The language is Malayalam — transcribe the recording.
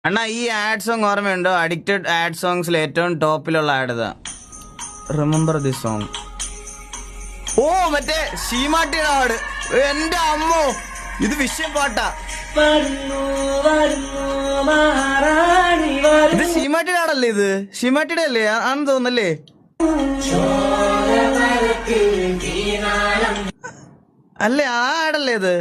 അണ്ണാ ഈ ആഡ് സോങ് ഓർമ്മയുണ്ടോ? അഡിക്റ്റഡ് ആഡ് സോങ്സിൽ ഏറ്റവും ടോപ്പിലുള്ള ആഡ് ഇതാ. Remember this song. ഓ മറ്റേ ഷീമാട്ടിയുടെ ആട്. എന്റെ അമ്മോ, ഇത് വിഷയം പാട്ടാ. ഇത് ഷീമാട്ടിയുടെ ആടല്ലേ? ഇത് ഷീമാട്ടിയുടെ അല്ലേ ആണെന്ന് തോന്നല്ലേ? അല്ലേ ആ ആടല്ലേ ഇത്?